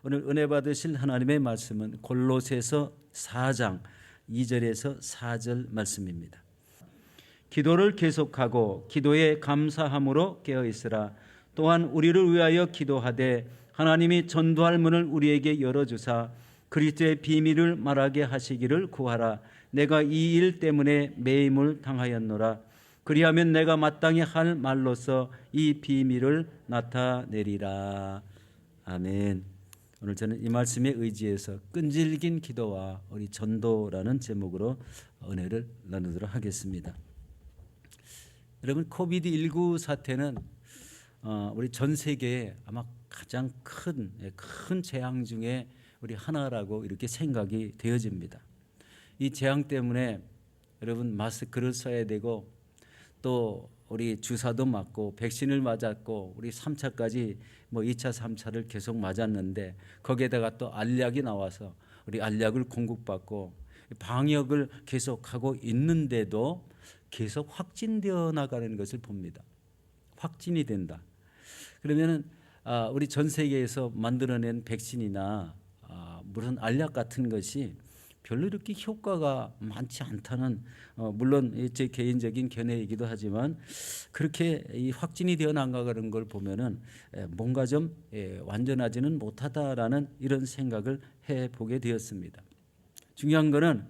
오늘 은혜 받으실 하나님의 말씀은 골로새서 4장 2절에서 4절 말씀입니다. 기도를 계속하고 기도에 감사함으로 깨어 있으라. 또한 우리를 위하여 기도하되 하나님이 전도할 문을 우리에게 열어주사 그리스도의 비밀을 말하게 하시기를 구하라. 내가 이 일 때문에 매임을 당하였노라. 그리하면 내가 마땅히 할 말로서 이 비밀을 나타내리라. 아멘. 오늘 저는 이 말씀에 의지해서 끈질긴 기도와 우리 전도라는 제목으로 은혜를 나누도록 하겠습니다. 여러분, 코비드19 사태는 우리 전 세계에 아마 가장 큰 재앙 중에 우리 하나라고 이렇게 생각이 되어집니다. 이 재앙 때문에 여러분 마스크를 써야 되고 또 우리 주사도 맞고 백신을 맞았고 우리 3차까지 2차, 3차를 계속 맞았는데 거기에다가 또 알약이 나와서 우리 알약을 공급받고 방역을 계속하고 있는데도 계속 확진되어 나가는 것을 봅니다. 확진이 된다. 그러면은 우리 전 세계에서 만들어낸 백신이나 무슨 알약 같은 것이 별로 이렇게 효과가 많지 않다는 물론 제 개인적인 견해이기도 하지만 그렇게 이 확진이 되어 나가는 걸 보면은 뭔가 좀 완전하지는 못하다라는 이런 생각을 해보게 되었습니다. 중요한 거는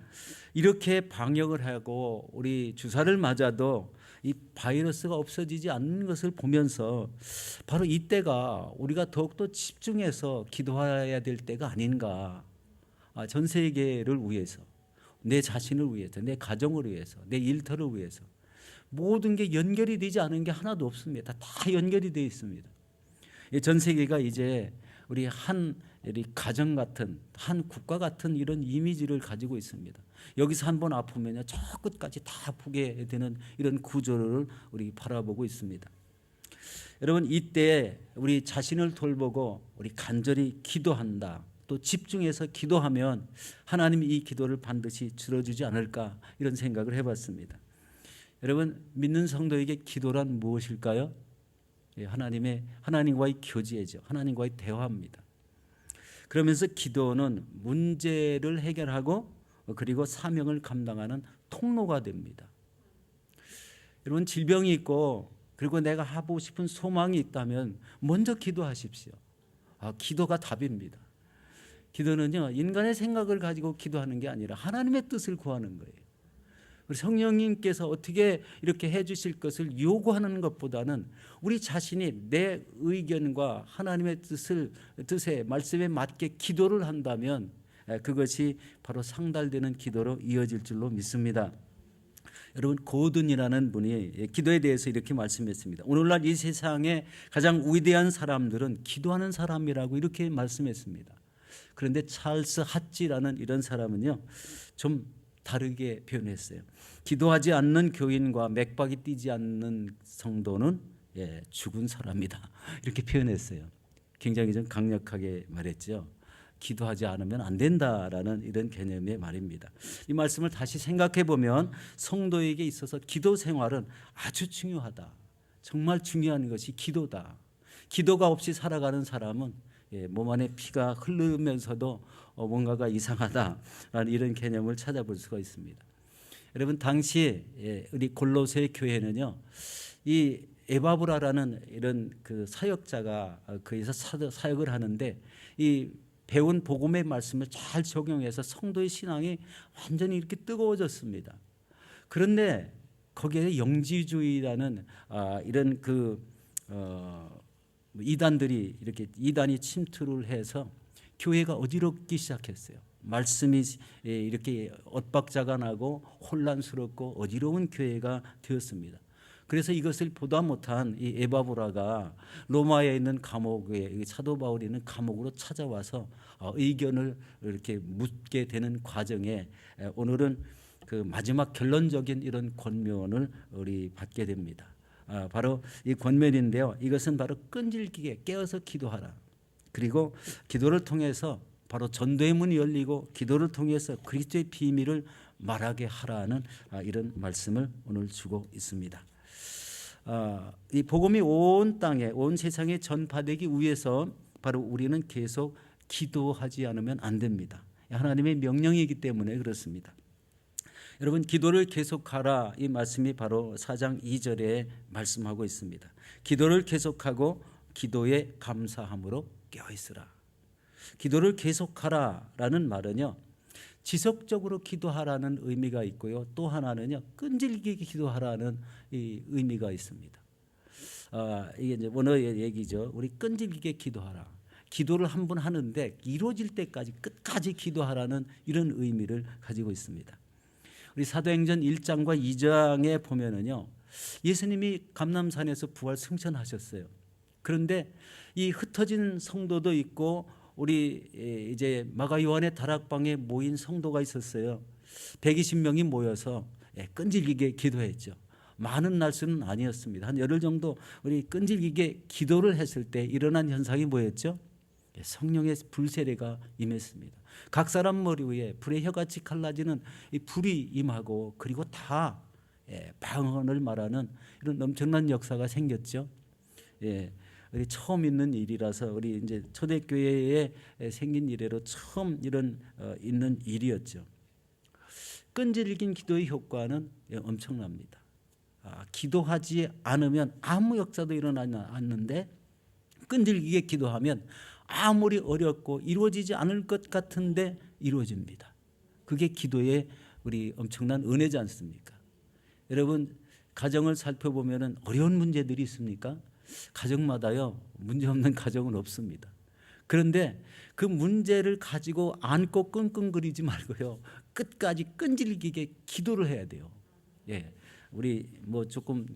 이렇게 방역을 하고 우리 주사를 맞아도 이 바이러스가 없어지지 않는 것을 보면서 바로 이때가 우리가 더욱더 집중해서 기도해야 될 때가 아닌가. 전 세계를 위해서, 내 자신을 위해서, 내 가정을 위해서, 내 일터를 위해서 모든 게 연결이 되지 않은 게 하나도 없습니다. 다 연결이 되어 있습니다. 전 세계가 이제 우리 우리 가정 같은 한 국가 같은 이런 이미지를 가지고 있습니다. 여기서 한번 아프면요 저 끝까지 다 아프게 되는 이런 구조를 우리 바라보고 있습니다. 여러분, 이때 우리 자신을 돌보고 우리 간절히 기도한다. 또 집중해서 기도하면 하나님이 이 기도를 반드시 들어주지 않을까 이런 생각을 해봤습니다. 여러분, 믿는 성도에게 기도란 무엇일까요? 하나님과의 교제죠. 하나님과의 대화입니다. 그러면서 기도는 문제를 해결하고 그리고 사명을 감당하는 통로가 됩니다. 여러분, 질병이 있고 그리고 내가 하고 싶은 소망이 있다면 먼저 기도하십시오. 기도가 답입니다. 기도는요 인간의 생각을 가지고 기도하는 게 아니라 하나님의 뜻을 구하는 거예요. 우리 성령님께서 어떻게 이렇게 해주실 것을 요구하는 것보다는 우리 자신이 내 의견과 하나님의 뜻에 말씀에 맞게 기도를 한다면 그것이 바로 상달되는 기도로 이어질 줄로 믿습니다. 여러분, 고든이라는 분이 기도에 대해서 이렇게 말씀했습니다. 오늘날 이 세상에 가장 위대한 사람들은 기도하는 사람이라고 이렇게 말씀했습니다. 그런데 찰스 핫지라는 이런 사람은요 좀 다르게 표현했어요. 기도하지 않는 교인과 맥박이 뛰지 않는 성도는 죽은 사람이다 이렇게 표현했어요. 굉장히 좀 강력하게 말했죠. 기도하지 않으면 안 된다라는 이런 개념의 말입니다. 이 말씀을 다시 생각해 보면 성도에게 있어서 기도 생활은 아주 중요하다. 정말 중요한 것이 기도다. 기도가 없이 살아가는 사람은 몸 안에 피가 흐르면서도 뭔가가 이상하다라는 이런 개념을 찾아볼 수가 있습니다. 여러분, 당시 우리 골로새 교회는요, 이 에바브라라는 이런 그 사역자가 거기서 사역을 하는데 이 배운 복음의 말씀을 잘 적용해서 성도의 신앙이 완전히 이렇게 뜨거워졌습니다. 그런데 거기에 영지주의라는 이런 이단들이 이렇게 이단이 침투를 해서 교회가 어지럽기 시작했어요. 말씀이 이렇게 엇박자가 나고 혼란스럽고 어지러운 교회가 되었습니다. 그래서 이것을 보다 못한 이 에바브라가 로마에 있는 감옥에 사도 바울이 있는 감옥으로 찾아와서 의견을 이렇게 묻게 되는 과정에 오늘은 그 마지막 결론적인 이런 권면을 우리 받게 됩니다. 바로 이 권면인데요. 이것은 바로 끈질기게 깨어서 기도하라. 그리고 기도를 통해서 바로 전도의 문이 열리고 기도를 통해서 그리스도의 비밀을 말하게 하라는 이런 말씀을 오늘 주고 있습니다. 이 복음이 온 땅에 온 세상에 전파되기 위해서 바로 우리는 계속 기도하지 않으면 안 됩니다. 하나님의 명령이기 때문에 그렇습니다. 여러분, 기도를 계속하라, 이 말씀이 바로 4장 2절에 말씀하고 있습니다. 기도를 계속하고 기도에 감사함으로 깨어있으라. 기도를 계속하라라는 말은요, 지속적으로 기도하라는 의미가 있고요, 또 하나는요, 끈질기게 기도하라는 이 의미가 있습니다. 이게 이제 원어의 얘기죠. 우리 끈질기게 기도하라. 기도를 한 번 하는데 이루어질 때까지 끝까지 기도하라는 이런 의미를 가지고 있습니다. 우리 사도행전 1장과 2장에 보면은요, 예수님이 감람산에서 부활 승천하셨어요. 그런데 이 흩어진 성도도 있고 우리 이제 마가 요한의 다락방에 모인 성도가 있었어요. 120명이 모여서 끈질기게 기도했죠. 많은 날수는 아니었습니다. 한 열흘 정도 우리 끈질기게 기도를 했을 때 일어난 현상이 뭐였죠? 성령의 불세례가 임했습니다. 각 사람 머리 위에 불의 혀같이 갈라지는 이 불이 임하고, 그리고 다 방언을 말하는 이런 엄청난 역사가 생겼죠. 우리 처음 있는 일이라서, 우리 이제 초대교회에 생긴 이래로 처음 이런 있는 일이었죠. 끈질긴 기도의 효과는 엄청납니다. 기도하지 않으면 아무 역사도 일어나지 않는데, 끈질기게 기도하면 아무리 어렵고 이루어지지 않을 것 같은데 이루어집니다. 그게 기도의 우리 엄청난 은혜지 않습니까? 여러분, 가정을 살펴보면 어려운 문제들이 있습니까? 가정마다요, 문제 없는 가정은 없습니다. 그런데 그 문제를 가지고 안고 끙끙거리지 말고요, 끝까지 끈질기게 기도를 해야 돼요. 우리 뭐 조금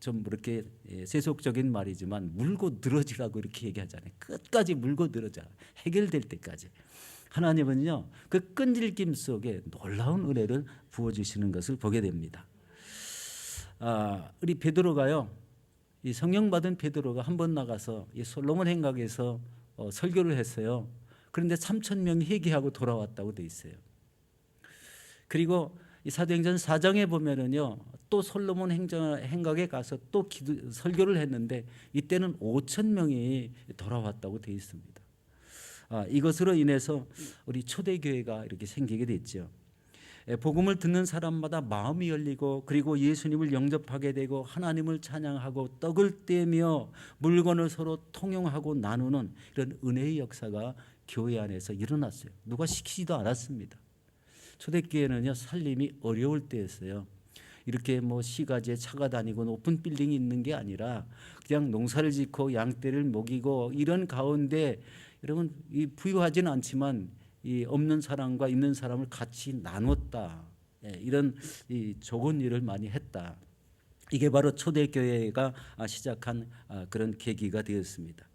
좀 그렇게 세속적인 말이지만 물고 늘어지라고 이렇게 얘기하잖아요. 끝까지 물고 늘어져, 해결될 때까지. 하나님은요, 그 끈질김 속에 놀라운 은혜를 부어주시는 것을 보게 됩니다. 우리 베드로가요, 이 성령 받은 베드로가 한 번 나가서 이 솔로몬 행각에서 설교를 했어요. 그런데 3,000명이 회개하고 돌아왔다고 돼 있어요. 그리고 이 사도행전 4장에 보면은요, 또 솔로몬 행각에 가서 또 설교를 했는데 이때는 5,000명이 돌아왔다고 되어 있습니다. 이것으로 인해서 우리 초대교회가 이렇게 생기게 됐죠. 복음을 듣는 사람마다 마음이 열리고, 그리고 예수님을 영접하게 되고, 하나님을 찬양하고 떡을 떼며 물건을 서로 통용하고 나누는 이런 은혜의 역사가 교회 안에서 일어났어요. 누가 시키지도 않았습니다. 초대교회는요, 살림이 어려울 때였어요. 이렇게 뭐 시가지에 차가 다니고 높은 빌딩이 있는 게 아니라 그냥 농사를 짓고 양떼를 먹이고 이런 가운데, 여러분, 이 부유하지는 않지만 이 없는 사람과 있는 사람을 같이 나눴다. 이런 이 좋은 일을 많이 했다. 이게 바로 초대교회가 시작한 그런 계기가 되었습니다.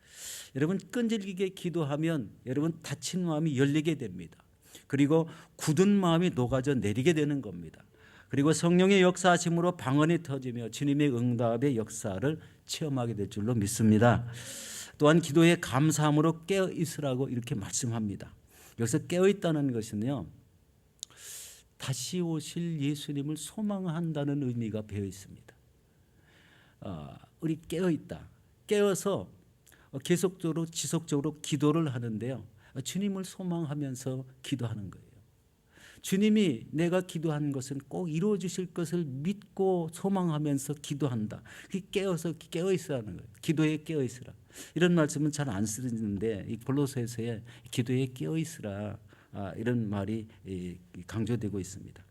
여러분, 끈질기게 기도하면 여러분 다친 마음이 열리게 됩니다. 그리고 굳은 마음이 녹아져 내리게 되는 겁니다. 그리고 성령의 역사하심으로 방언이 터지며 주님의 응답의 역사를 체험하게 될 줄로 믿습니다. 또한 기도에 감사함으로 깨어 있으라고 이렇게 말씀합니다. 여기서 깨어 있다는 것은요, 다시 오실 예수님을 소망한다는 의미가 배어 있습니다. 우리 깨어 있다. 깨어서 계속적으로 지속적으로 기도를 하는데요, 주님을 소망하면서 기도하는 거예요. 주님이 내가 기도한 것은 꼭 이루어 주실 것을 믿고 소망하면서 기도한다. 깨어서 깨어 있으라는 거예요. 기도에 깨어 있으라. 이런 말씀은 잘 안 쓰는데 이 골로새서에 기도에 깨어 있으라, 이런 말이 강조되고 있습니다.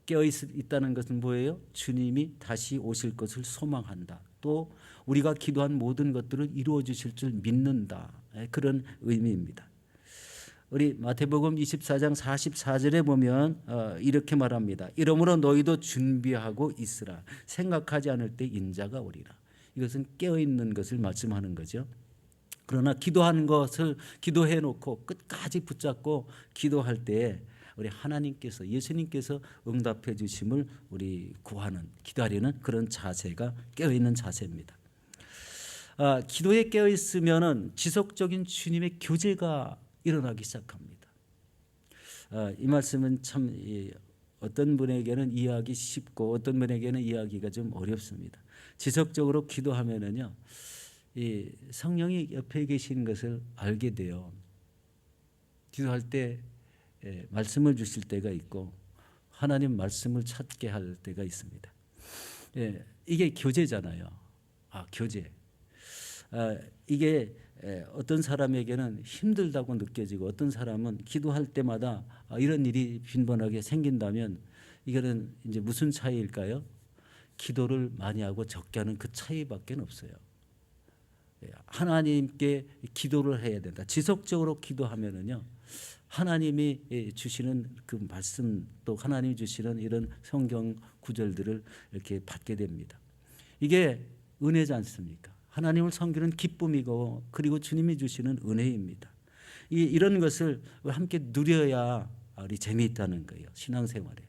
깨어 있다는 것은 뭐예요? 주님이 다시 오실 것을 소망한다. 또 우리가 기도한 모든 것들을 이루어 주실 줄 믿는다. 그런 의미입니다. 우리 마태복음 24장 44절에 보면 이렇게 말합니다. 이러므로 너희도 준비하고 있으라. 생각하지 않을 때 인자가 오리라. 이것은 깨어있는 것을 말씀하는 거죠. 그러나 기도한 것을 기도해 놓고 끝까지 붙잡고 기도할 때 우리 하나님께서, 예수님께서 응답해 주심을 우리 구하는, 기다리는 그런 자세가 깨어있는 자세입니다. 기도에 깨어있으면 지속적인 주님의 교제가 일어나기 시작합니다. 이 말씀은 참 어떤 분에게는 이해하기 쉽고 어떤 분에게는 이해하기가 좀 어렵습니다. 지속적으로 기도하면은요, 이 성령이 옆에 계신 것을 알게 돼요. 기도할 때 말씀을 주실 때가 있고 하나님 말씀을 찾게 할 때가 있습니다. 이게 교제잖아요. 교제. 이게 어떤 사람에게는 힘들다고 느껴지고 어떤 사람은 기도할 때마다 이런 일이 빈번하게 생긴다면 이거는 이제 무슨 차이일까요? 기도를 많이 하고 적게 하는 그 차이밖에 없어요. 하나님께 기도를 해야 된다. 지속적으로 기도하면은요, 하나님이 주시는 그 말씀 또 하나님이 주시는 이런 성경 구절들을 이렇게 받게 됩니다. 이게 은혜지 않습니까? 하나님을 섬기는 기쁨이고 그리고 주님이 주시는 은혜입니다. 이런 것을 함께 누려야 우리 재미있다는 거예요. 신앙생활에.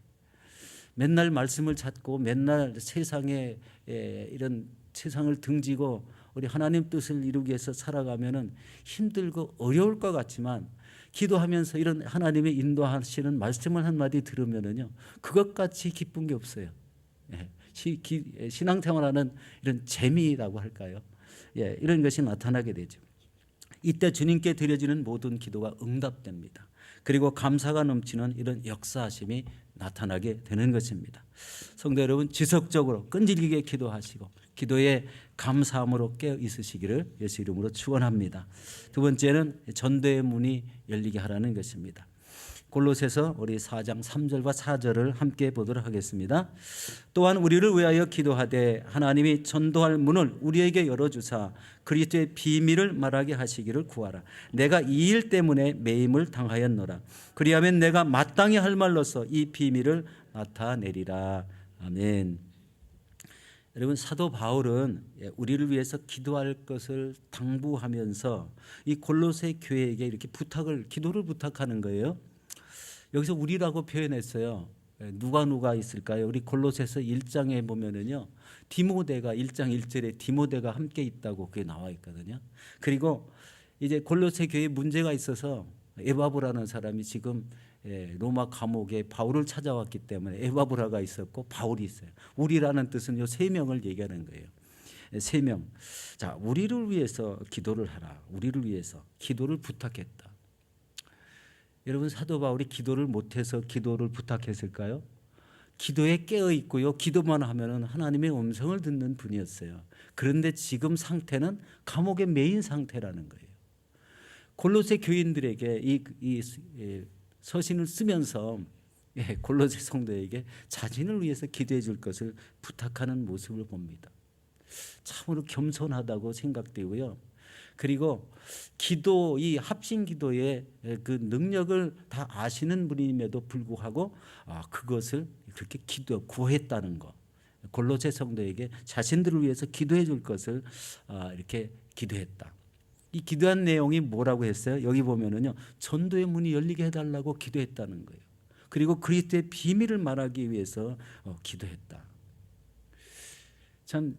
맨날 말씀을 찾고 맨날 세상에 이런 세상을 등지고 우리 하나님 뜻을 이루기 위해서 살아가면은 힘들고 어려울 것 같지만 기도하면서 이런 하나님의 인도하시는 말씀을 한마디 들으면은요, 그것같이 기쁜 게 없어요. 신앙생활하는 이런 재미라고 할까요? 이런 것이 나타나게 되죠. 이때 주님께 드려지는 모든 기도가 응답됩니다. 그리고 감사가 넘치는 이런 역사하심이 나타나게 되는 것입니다. 성도 여러분, 지속적으로 끈질기게 기도하시고 기도에 감사함으로 깨어 있으시기를 예수 이름으로 축원합니다. 두 번째는 전도의 문이 열리게 하라는 것입니다. 골로새서 우리 4장 3절과 4절을 함께 보도록 하겠습니다. 또한 우리를 위하여 기도하되 하나님이 전도할 문을 우리에게 열어주사 그리스도의 비밀을 말하게 하시기를 구하라. 내가 이 일 때문에 매임을 당하였노라. 그리하면 내가 마땅히 할 말로서 이 비밀을 나타내리라. 아멘. 여러분, 사도 바울은 우리를 위해서 기도할 것을 당부하면서 이 골로새 교회에게 이렇게 기도를 부탁하는 거예요. 여기서 우리라고 표현했어요. 누가 있을까요? 우리 골로새서 1장에 보면은요, 디모데가 1장 1절에 디모데가 함께 있다고 그게 나와 있거든요. 그리고 이제 골로새 교회에 문제가 있어서 에바브라는 사람이 지금 로마 감옥에 바울을 찾아왔기 때문에 에바브라가 있었고 바울이 있어요. 우리라는 뜻은 요 세 명을 얘기하는 거예요. 세 명. 자, 우리를 위해서 기도를 하라. 우리를 위해서 기도를 부탁했다. 여러분, 사도 바울이 기도를 못해서 기도를 부탁했을까요? 기도에 깨어 있고요, 기도만 하면은 하나님의 음성을 듣는 분이었어요. 그런데 지금 상태는 감옥에 매인 상태라는 거예요. 골로새 교인들에게 이 서신을 쓰면서 골로새 성도에게 자신을 위해서 기도해 줄 것을 부탁하는 모습을 봅니다. 참으로 겸손하다고 생각되고요. 그리고 이 합심 기도의 그 능력을 다 아시는 분임에도 불구하고 그것을 그렇게 구했다는 것. 골로새 성도에게 자신들을 위해서 기도해 줄 것을 이렇게 기도했다. 이 기도한 내용이 뭐라고 했어요? 여기 보면은요, 전도의 문이 열리게 해달라고 기도했다는 거예요. 그리고 그리스도의 비밀을 말하기 위해서 기도했다. 참,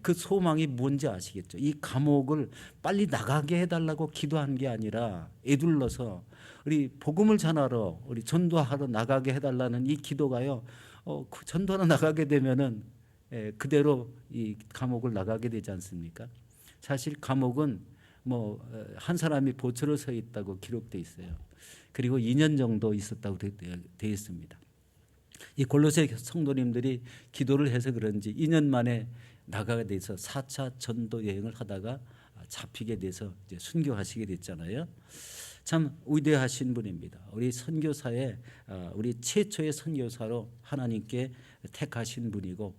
그 소망이 뭔지 아시겠죠? 이 감옥을 빨리 나가게 해달라고 기도한 게 아니라 애둘러서 우리 복음을 전하러, 우리 전도하러 나가게 해달라는 이 기도가요, 전도하러 나가게 되면은 그대로 이 감옥을 나가게 되지 않습니까? 사실 감옥은 한 사람이 보초로 서 있다고 기록되어 있어요. 그리고 2년 정도 있었다고 되어 있습니다. 이 골로새 성도님들이 기도를 해서 그런지 2년 만에 나가게 돼서 4차 전도 여행을 하다가 잡히게 돼서 이제 순교하시게 됐잖아요. 참 위대하신 분입니다. 우리 선교사의 우리 최초의 선교사로 하나님께 택하신 분이고,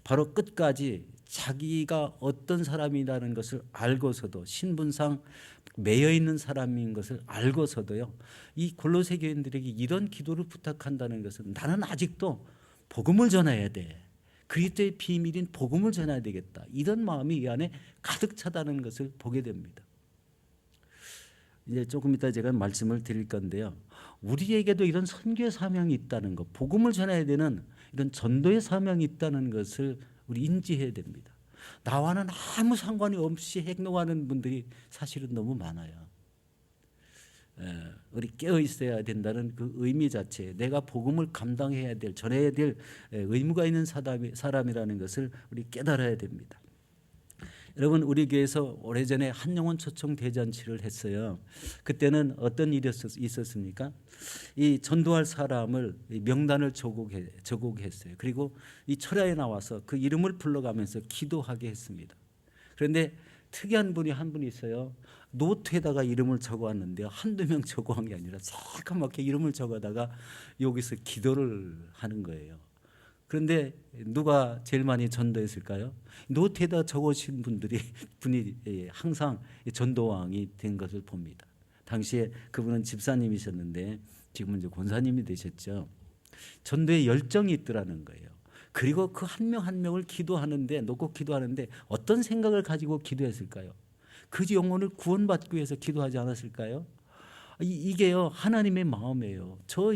바로 끝까지 자기가 어떤 사람이라는 것을 알고서도, 신분상 매여 있는 사람인 것을 알고서도요, 이 골로새 교인들에게 이런 기도를 부탁한다는 것은 나는 아직도 복음을 전해야 돼. 그리스도의 비밀인 복음을 전해야 되겠다. 이런 마음이 이 안에 가득 차다는 것을 보게 됩니다. 이제 조금 이따 제가 말씀을 드릴 건데요. 우리에게도 이런 선교의 사명이 있다는 것, 복음을 전해야 되는 이런 전도의 사명이 있다는 것을 우리 인지해야 됩니다. 나와는 아무 상관이 없이 행동하는 분들이 사실은 너무 많아요. 우리 깨어 있어야 된다는 그 의미 자체, 내가 복음을 감당해야 될, 전해야 될 의무가 있는 사람이라는 것을 우리 깨달아야 됩니다. 여러분 우리 교회에서 오래전에 한영혼 초청 대잔치를 했어요. 그때는 어떤 일이 있었습니까? 이 전도할 사람을 명단을 저곡했어요. 그리고 이 철야에 나와서 그 이름을 불러가면서 기도하게 했습니다. 그런데 특이한 분이 한 분 있어요. 노트에다가 이름을 적어왔는데요. 한두 명 적어한 게 아니라 새까맣게 이름을 적어다가 여기서 기도를 하는 거예요. 그런데 누가 제일 많이 전도했을까요? 노트에다 적으신 분이 항상 전도왕이 된 것을 봅니다. 당시에 그분은 집사님이셨는데 지금은 이제 권사님이 되셨죠. 전도에 열정이 있더라는 거예요. 그리고 그 한 명 한 명을 놓고 기도하는데 어떤 생각을 가지고 기도했을까요? 그 영혼을 구원받기 위해서 기도하지 않았을까요? 이게요 하나님의 마음이에요. 저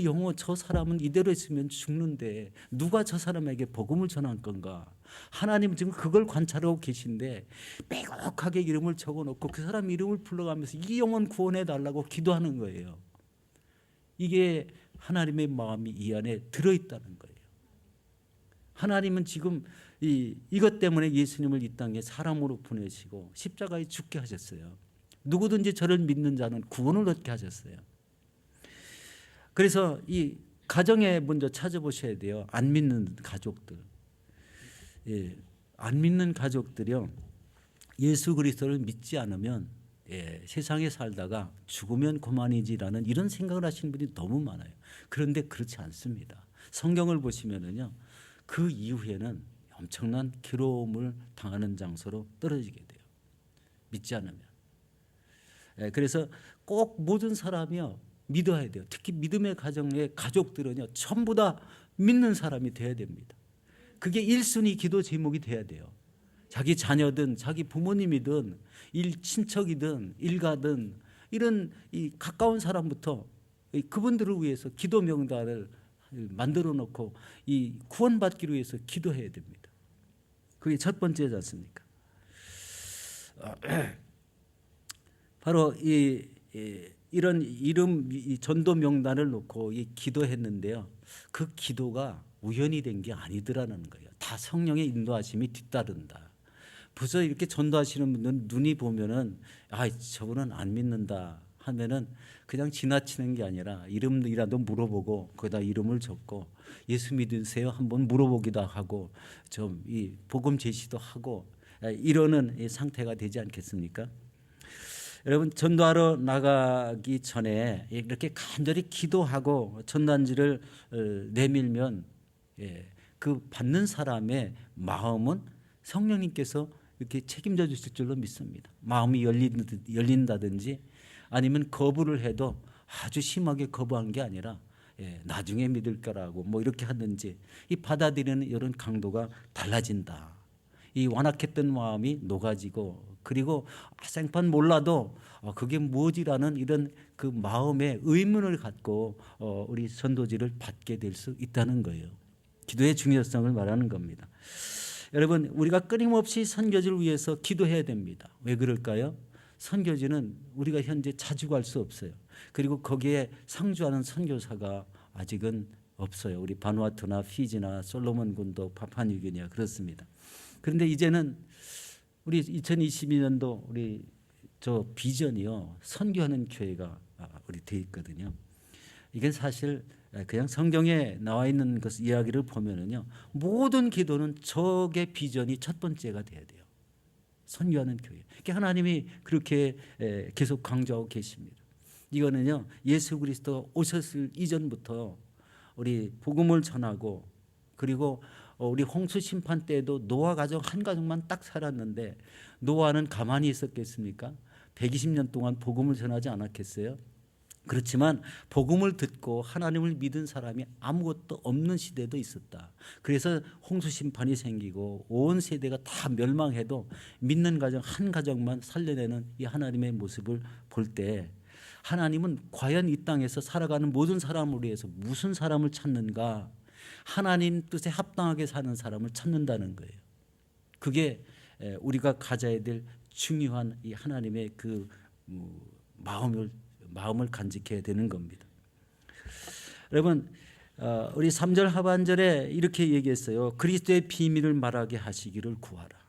사람은 이대로 있으면 죽는데 누가 저 사람에게 복음을 전할 건가? 하나님은 지금 그걸 관찰하고 계신데 빼곡하게 이름을 적어놓고 그 사람 이름을 불러가면서 이 영혼 구원해 달라고 기도하는 거예요. 이게 하나님의 마음이 이 안에 들어있다는 거예요. 하나님은 지금 이것 때문에 예수님을 이 땅에 사람으로 보내시고 십자가에 죽게 하셨어요. 누구든지 저를 믿는 자는 구원을 얻게 하셨어요. 그래서 이 가정에 먼저 찾아보셔야 돼요. 안 믿는 가족들. 안 믿는 가족들이요. 예수 그리스도를 믿지 않으면 세상에 살다가 죽으면 그만이지라는 이런 생각을 하시는 분이 너무 많아요. 그런데 그렇지 않습니다. 성경을 보시면은요. 그 이후에는 엄청난 괴로움을 당하는 장소로 떨어지게 돼요. 믿지 않으면. 그래서 꼭 모든 사람이요 믿어야 돼요. 특히 믿음의 가정의 가족들은요 전부 다 믿는 사람이 돼야 됩니다. 그게 1순위 기도 제목이 돼야 돼요. 자기 자녀든 자기 부모님이든 친척이든 일가든 이런 이 가까운 사람부터 그분들을 위해서 기도 명단을 만들어 놓고 이 구원받기를 위해서 기도해야 됩니다. 그게 첫 번째지 않습니까? 바로 이런 이 전도 명단을 놓고 기도했는데요. 그 기도가 우연이 된 게 아니더라는 거예요. 다 성령의 인도하심이 뒤따른다. 벌써 이렇게 전도하시는 분들은 눈이 보면은 저분은 안 믿는다 하면은 그냥 지나치는 게 아니라 이름이라도 물어보고 거기다 이름을 적고 예수 믿으세요 한번 물어보기도 하고 좀 이 복음 제시도 하고 이러는 이 상태가 되지 않겠습니까? 여러분 전도하러 나가기 전에 이렇게 간절히 기도하고 전단지를 내밀면 그 받는 사람의 마음은 성령님께서 이렇게 책임져 주실 줄로 믿습니다. 마음이 열린다든지 아니면 거부를 해도 아주 심하게 거부한 게 아니라 나중에 믿을 거라고 뭐 이렇게 하든지 이 받아들이는 이런 강도가 달라진다. 이 완악했던 마음이 녹아지고 그리고 생판 몰라도 그게 뭐지라는 이런 그 마음의 의문을 갖고 우리 전도지를 받게 될 수 있다는 거예요. 기도의 중요성을 말하는 겁니다. 여러분 우리가 끊임없이 선교지를 위해서 기도해야 됩니다. 왜 그럴까요? 선교지는 우리가 현재 자주 갈 수 없어요. 그리고 거기에 상주하는 선교사가 아직은 없어요. 우리 바누아투나 피지나 솔로몬 군도 파푸아뉴기니아 그렇습니다. 그런데 이제는 우리 2022년도 우리 저 비전이요 선교하는 교회가 우리 돼 있거든요. 이게 사실 그냥 성경에 나와 있는 것 이야기를 보면은요 모든 기도는 저게 비전이 첫 번째가 돼야 돼요. 선교하는 교회. 하나님이 그렇게 계속 강조하고 계십니다. 이거는요 예수 그리스도 오셨을 이전부터 우리 복음을 전하고 그리고 우리 홍수 심판 때에도 노아 가정 한 가정만 딱 살았는데 노아는 가만히 있었겠습니까? 120년 동안 복음을 전하지 않았겠어요? 그렇지만 복음을 듣고 하나님을 믿은 사람이 아무것도 없는 시대도 있었다. 그래서 홍수 심판이 생기고 온 세대가 다 멸망해도 믿는 가정 한 가정만 살려내는 이 하나님의 모습을 볼 때 하나님은 과연 이 땅에서 살아가는 모든 사람을 위해서 무슨 사람을 찾는가? 하나님 뜻에 합당하게 사는 사람을 찾는다는 거예요. 그게 우리가 가져야 될 중요한 이 하나님의 그 마음을 간직해야 되는 겁니다. 여러분 우리 3절 하반절에 이렇게 얘기했어요. 그리스도의 비밀을 말하게 하시기를 구하라.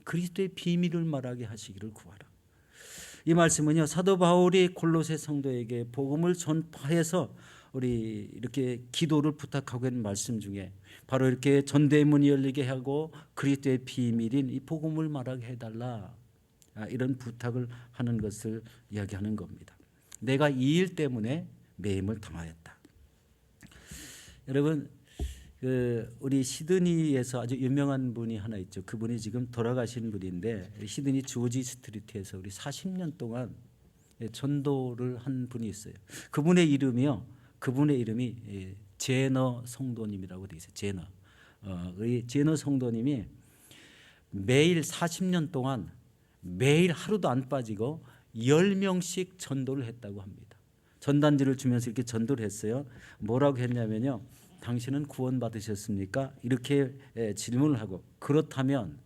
그리스도의 비밀을 말하게 하시기를 구하라. 이 말씀은요, 사도 바울이 골로새 성도에게 복음을 전파해서 우리 이렇게 기도를 부탁하고 있는 말씀 중에 바로 이렇게 전도의 문이 열리게 하고 그리스도의 비밀인 이 복음을 말하게 해달라, 이런 부탁을 하는 것을 이야기하는 겁니다. 내가 이 일 때문에 매임을 당하였다. 여러분, 우리 시드니에서 아주 유명한 분이 하나 있죠. 그분이 지금 돌아가신 분인데, 시드니 조지 스트리트에서 우리 40년 동안 전도를 한 분이 있어요. 그분의 이름이 제너 성도님이라고 되어 있어요. 제너. 이 제너 성도님이 매일 40년 동안 매일 하루도 안 빠지고 10명씩 전도를 했다고 합니다. 전단지를 주면서 이렇게 전도를 했어요. 뭐라고 했냐면요, 당신은 구원받으셨습니까? 이렇게 질문을 하고, 그렇다면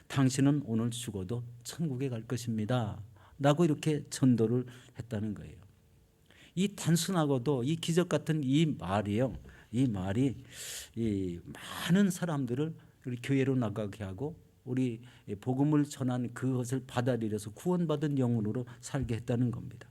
당신은 오늘 죽어도 천국에 갈 것입니다 라고 이렇게 전도를 했다는 거예요. 이 단순하고도 이 기적 같은 이 말이요, 이 말이 이 많은 사람들을 우리 교회로 나가게 하고 우리 복음을 전한 그것을 받아들여서 구원받은 영혼으로 살게 했다는 겁니다.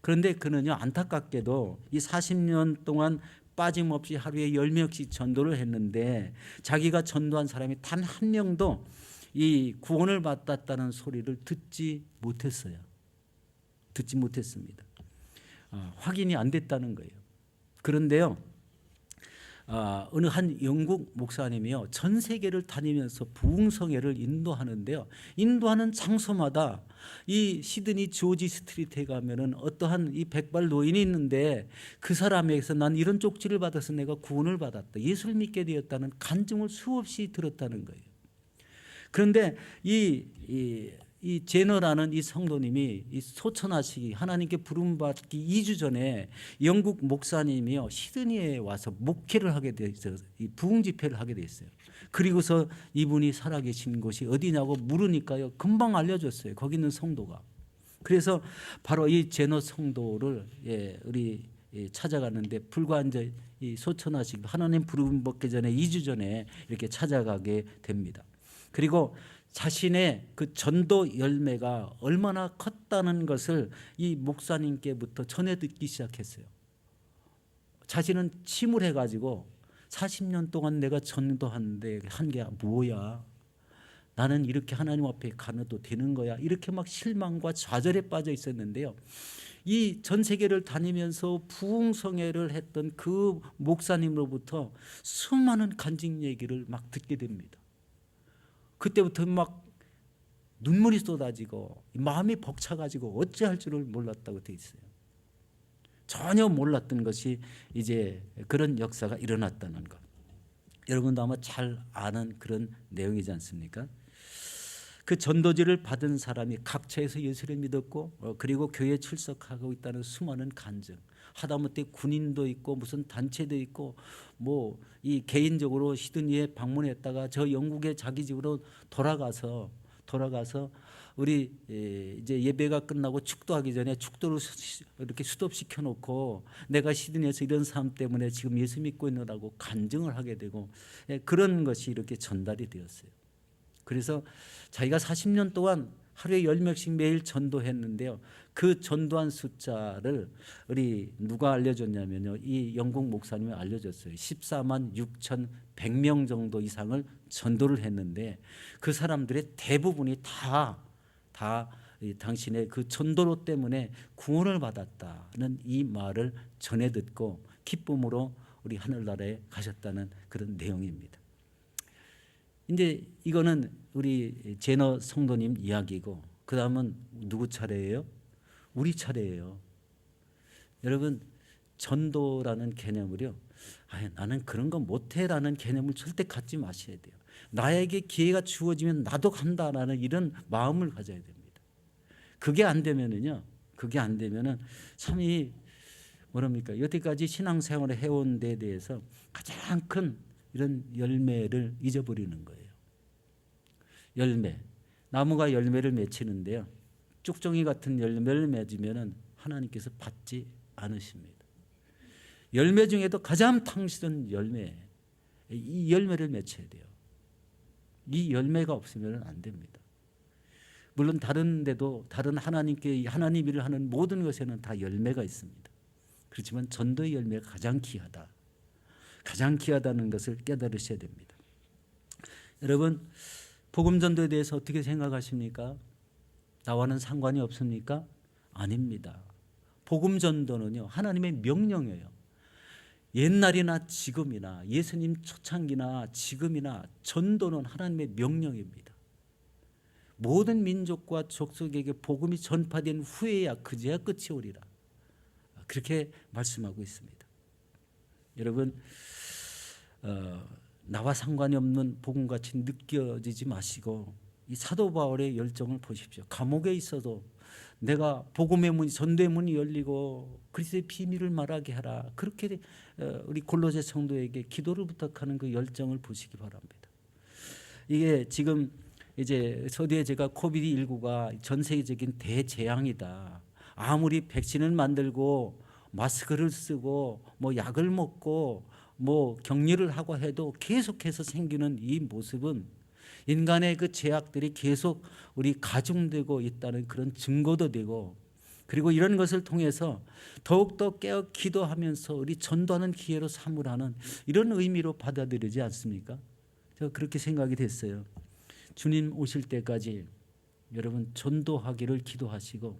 그런데 그는요, 안타깝게도 이 40년 동안 빠짐없이 하루에 10명씩 전도를 했는데 자기가 전도한 사람이 단 한 명도 이 구원을 받았다는 소리를 듣지 못했어요. 듣지 못했습니다. 확인이 안 됐다는 거예요. 그런데요, 어느 한 영국 목사님이요, 전 세계를 다니면서 부흥성회를 인도하는데요, 인도하는 장소마다 이 시드니 조지 스트리트에 가면은 어떠한 이 백발 노인이 있는데 그 사람에게서 난 이런 쪽지를 받아서 내가 구원을 받았다, 예수를 믿게 되었다는 간증을 수없이 들었다는 거예요. 그런데 이 제너라는 이 성도님이 이 소천하시기, 하나님께 부름받기 2주 전에 영국 목사님이요, 시드니에 와서 목회를 하게 돼 있어요. 이 부흥 집회를 하게 돼 있어요. 그리고서 이분이 살아계신 곳이 어디냐고 물으니까요, 금방 알려줬어요. 거기 있는 성도가. 그래서 바로 이 제너 성도를 우리 찾아갔는데, 불과 이제 이 소천하시기, 하나님 부름받기 전에 2주 전에 이렇게 찾아가게 됩니다. 그리고 자신의 그 전도 열매가 얼마나 컸다는 것을 이 목사님께부터 전해 듣기 시작했어요. 자신은 침울해 가지고 40년 동안 내가 전도하는데 한 게 뭐야, 나는 이렇게 하나님 앞에 가는도 되는 거야, 이렇게 막 실망과 좌절에 빠져 있었는데요, 이 전 세계를 다니면서 부흥성회를 했던 그 목사님으로부터 수많은 간증 얘기를 막 듣게 됩니다. 그때부터 막 눈물이 쏟아지고 마음이 벅차가지고 어찌할 줄을 몰랐다고 돼 있어요. 전혀 몰랐던 것이 이제 그런 역사가 일어났다는 것. 여러분도 아마 잘 아는 그런 내용이지 않습니까? 그 전도지를 받은 사람이 각처에서 예수를 믿었고, 그리고 교회에 출석하고 있다는 수많은 간증. 하다못해 군인도 있고 무슨 단체도 있고, 뭐 이 개인적으로 시드니에 방문했다가 저 영국의 자기 집으로 돌아가서 우리 이제 예배가 끝나고 축도하기 전에 축도를 이렇게 수도시켜 놓고 내가 시드니에서 이런 삶 때문에 지금 예수 믿고 있느라고 간증을 하게 되고, 그런 것이 이렇게 전달이 되었어요. 그래서 자기가 40년 동안 하루에 10명씩 매일 전도했는데요, 그 전도한 숫자를 우리 누가 알려줬냐면요, 이 영국 목사님이 알려줬어요. 14만 6,100명 정도 이상을 전도를 했는데 그 사람들의 대부분이 다 당신의 그 전도로 때문에 구원을 받았다는 이 말을 전해 듣고 기쁨으로 우리 하늘나라에 가셨다는 그런 내용입니다. 이제 이거는 우리 제너 성도님 이야기고, 그 다음은 누구 차례예요? 우리 차례예요. 여러분, 전도라는 개념을요, 나는 그런 거 못해라는 개념을 절대 갖지 마셔야 돼요. 나에게 기회가 주어지면 나도 간다라는 이런 마음을 가져야 됩니다. 그게 안 되면은 참이 뭐랍니까? 여태까지 신앙생활을 해온 데 대해서 가장 큰 이런 열매를 잊어버리는 거예요. 열매, 나무가 열매를 맺히는데요, 쭉정이 같은 열매를 맺으면 하나님께서 받지 않으십니다. 열매 중에도 가장 탕실한 열매, 이 열매를 맺혀야 돼요. 이 열매가 없으면 안 됩니다. 물론 다른 데도 다른 하나님께 하나님 일을 하는 모든 것에는 다 열매가 있습니다. 그렇지만 전도의 열매가 가장 귀하다. 가장 귀하다는 것을 깨달으셔야 됩니다. 여러분, 복음 전도에 대해서 어떻게 생각하십니까? 나와는 상관이 없습니까? 아닙니다. 복음 전도는요, 하나님의 명령이에요. 옛날이나 지금이나 예수님 초창기나 지금이나 전도는 하나님의 명령입니다. 모든 민족과 족속에게 복음이 전파된 후에야 그제야 끝이 오리라. 그렇게 말씀하고 있습니다. 여러분, 나와 상관이 없는 복음같이 느껴지지 마시고 이 사도 바울의 열정을 보십시오. 감옥에 있어도 내가 복음의 문이, 전도의 문이 열리고 그리스도의 비밀을 말하게 하라. 그렇게 우리 골로새 성도에게 기도를 부탁하는 그 열정을 보시기 바랍니다. 이게 지금 이제 서두에 제가 코비드19가 전 세계적인 대재앙이다. 아무리 백신을 만들고 마스크를 쓰고 뭐 약을 먹고 뭐 격리를 하고 해도 계속해서 생기는 이 모습은 인간의 그 죄악들이 계속 우리 가중되고 있다는 그런 증거도 되고, 그리고 이런 것을 통해서 더욱더 깨어 기도하면서 우리 전도하는 기회로 삼으라는 이런 의미로 받아들이지 않습니까? 제가 그렇게 생각이 됐어요. 주님 오실 때까지 여러분 전도하기를 기도하시고,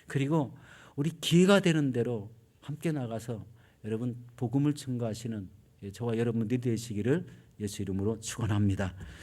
그리고 우리 기회가 되는 대로 함께 나가서 여러분 복음을 증거하시는 저와 여러분들이 되시기를 예수 이름으로 축원합니다.